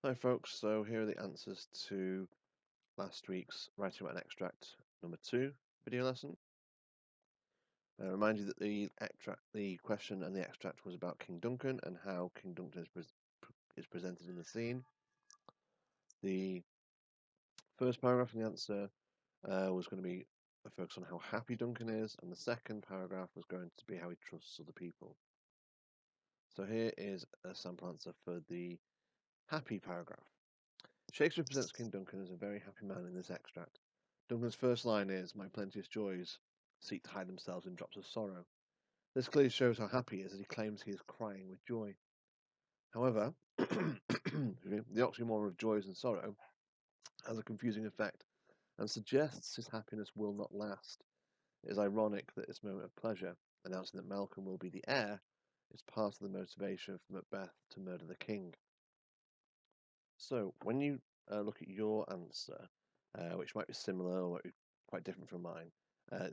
Hi folks, so here are the answers to last week's Writing About an Extract number 2 video lesson. I remind you that the question and the extract was about King Duncan and how King Duncan is presented in the scene. The first paragraph in the answer was going to be a focus on how happy Duncan is, and the second paragraph was going to be how he trusts other people. So here is a sample answer for the happy paragraph. Shakespeare presents King Duncan as a very happy man in this extract. Duncan's first line is, "My plenteous joys seek to hide themselves in drops of sorrow." This clearly shows how happy he is, as he claims he is crying with joy. However, the oxymoron of joys and sorrow has a confusing effect and suggests his happiness will not last. It is ironic that this moment of pleasure, announcing that Malcolm will be the heir, is part of the motivation for Macbeth to murder the king. So, when you look at your answer, which might be similar or might be quite different from mine,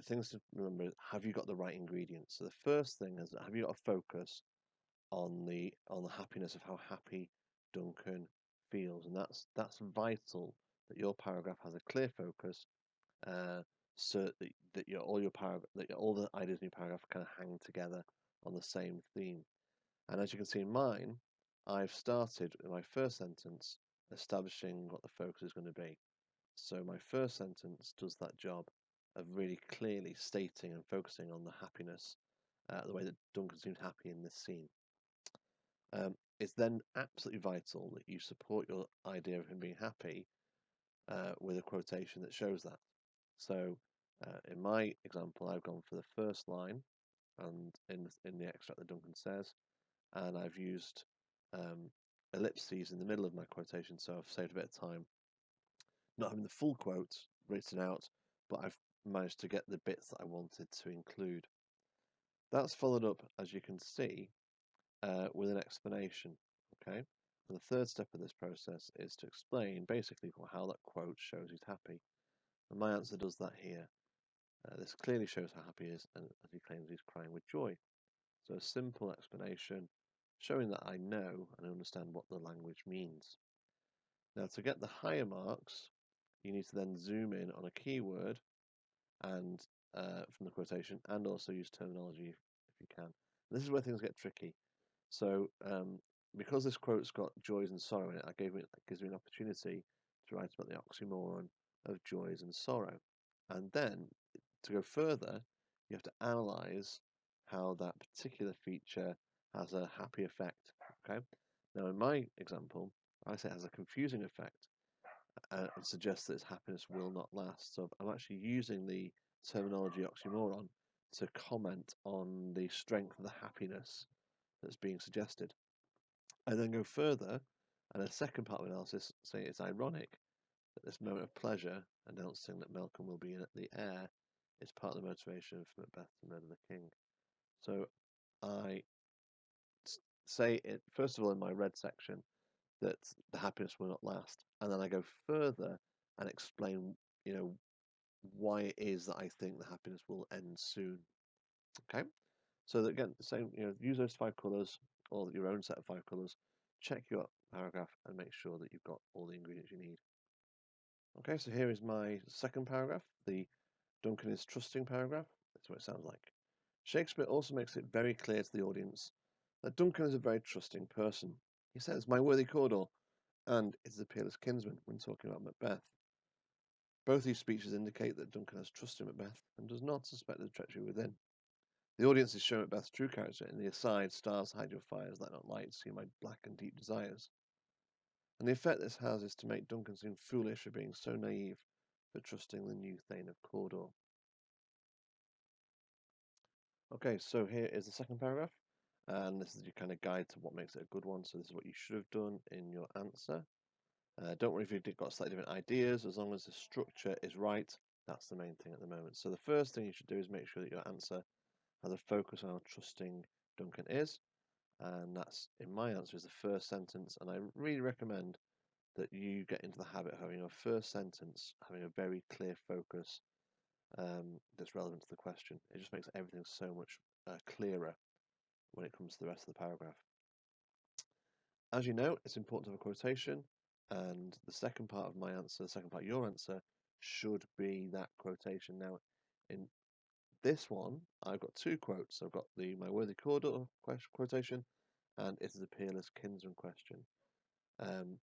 things to remember: have you got the right ingredients? So the first thing is, have you got a focus on the happiness of how happy Duncan feels, and that's vital that your paragraph has a clear focus, so that all the ideas in your paragraph kind of hang together on the same theme. And as you can see in mine, I've started in my first sentence establishing what the focus is going to be. So my first sentence does that job of really clearly stating and focusing on the happiness, the way that Duncan seems happy in this scene. It's then absolutely vital that you support your idea of him being happy with a quotation that shows that. So in my example, I've gone for the first line, and in the extract that Duncan says, and I've used ellipses in the middle of my quotation, so I've saved a bit of time not having the full quote written out, but I've managed to get the bits that I wanted to include. That's followed up, as you can see, with an explanation. Okay, and the third step of this process is to explain basically how that quote shows he's happy. And my answer does that here. This clearly shows how happy he is, and as he claims he's crying with joy. So a simple explanation showing that I know and understand what the language means. Now, to get the higher marks, you need to then zoom in on a keyword and from the quotation, and also use terminology if you can. And this is where things get tricky. So, because this quote's got joys and sorrow in it, that gives me an opportunity to write about the oxymoron of joys and sorrow. And then, to go further, you have to analyze how that particular feature has a happy effect. Okay. Now, in my example, I say it has a confusing effect and suggests that its happiness will not last. So I'm actually using the terminology oxymoron to comment on the strength of the happiness that's being suggested. I then go further, and a second part of analysis say it's ironic that this moment of pleasure, announcing that Malcolm will be the heir, is part of the motivation for Macbeth to murder the king. So I say it first of all in my red section that the happiness will not last, and then I go further and explain, why it is that I think the happiness will end soon. Okay, so that, again, same, use those 5 colours or your own set of 5 colours. Check your paragraph and make sure that you've got all the ingredients you need. Okay, so here is my second paragraph, the Duncan is trusting paragraph. That's what it sounds like. Shakespeare also makes it very clear to the audience that Duncan is a very trusting person. He says, "My worthy Cawdor," and "it is a peerless kinsman" when talking about Macbeth. Both these speeches indicate that Duncan has trust in Macbeth and does not suspect the treachery within. The audience is shown Macbeth's true character in the aside, "Stars, hide your fires, let not light see my black and deep desires." And the effect this has is to make Duncan seem foolish for being so naive, for trusting the new Thane of Cawdor. Okay, so here is the second paragraph, and this is your kind of guide to what makes it a good one. So this is what you should have done in your answer. Don't worry if you've got slightly different ideas, as long as the structure is right. That's the main thing at the moment. So the first thing you should do is make sure that your answer has a focus on how trusting Duncan is, and that's, in my answer, is the first sentence. And I really recommend that you get into the habit of having your first sentence having a very clear focus that's relevant to the question. It just makes everything so much clearer when it comes to the rest of the paragraph. As you know, it's important to have a quotation, and the second part of my answer, the second part of your answer, should be that quotation. Now, in this one, I've got two quotes. I've got the "My worthy Cawdor" quotation, and "It is a peerless kinsman" question. And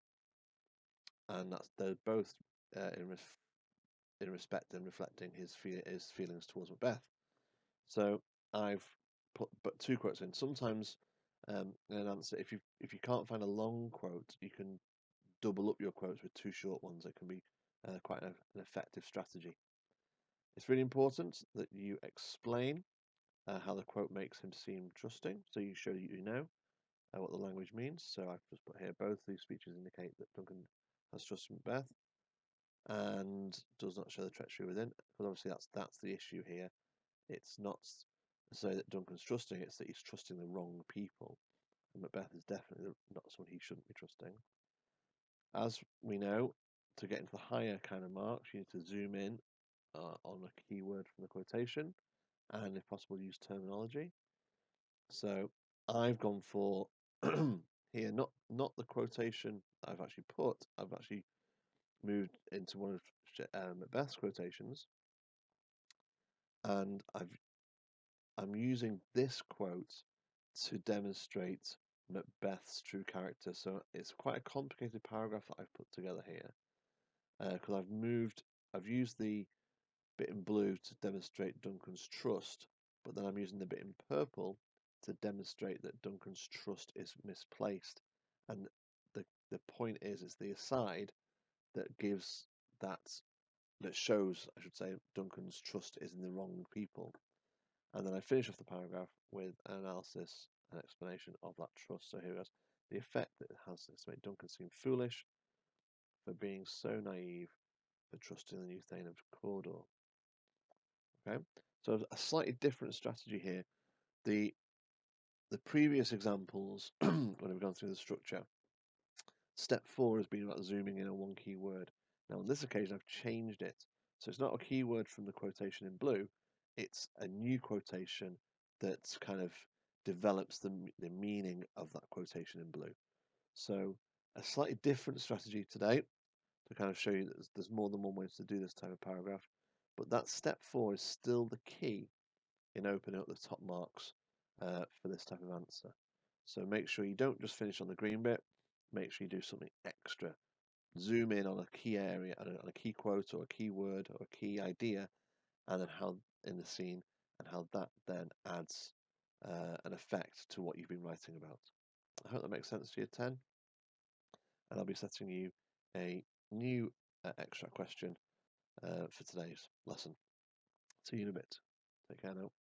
they're both in respect and reflecting his feelings towards Macbeth. So I've put but two quotes in. Sometimes in an answer, if you can't find a long quote, you can double up your quotes with two short ones. It can be quite an effective strategy. It's really important that you explain how the quote makes him seem trusting, so you show that you know what the language means. So I've just put here, both these speeches indicate that Duncan has trust in Macbeth and does not show the treachery within, because obviously that's the issue here. It's not so that Duncan's trusting, it's that he's trusting the wrong people. And Macbeth is definitely not someone he shouldn't be trusting. As we know, to get into the higher kind of marks, you need to zoom in on a keyword from the quotation, and if possible, use terminology. So I've gone for here, not the quotation I've actually put. I've actually moved into one of Macbeth's quotations, and I'm using this quote to demonstrate Macbeth's true character. So it's quite a complicated paragraph that I've put together here, because I've used the bit in blue to demonstrate Duncan's trust, but then I'm using the bit in purple to demonstrate that Duncan's trust is misplaced. And the point is, it's the aside that gives that shows, I should say, Duncan's trust is in the wrong people. And then I finish off the paragraph with an analysis and explanation of that trust. So here it goes. The effect that it has is to make Duncan seem foolish for being so naive, for trusting the new Thane of Cawdor. Okay, so a slightly different strategy here. The previous examples, when we've gone through the structure, step 4 has been about zooming in on one keyword. Now on this occasion I've changed it. So it's not a keyword from the quotation in blue, it's a new quotation that kind of develops the meaning of that quotation in blue. So a slightly different strategy today to kind of show you that there's more than one way to do this type of paragraph. But that step 4 is still the key in opening up the top marks for this type of answer. So make sure you don't just finish on the green bit, make sure you do something extra. Zoom in on a key area, on a key quote or a key word or a key idea, and then how in the scene, and how that then adds an effect to what you've been writing about. I hope that makes sense to you, 10. And I'll be setting you a new extra question for today's lesson. See you in a bit. Take care now.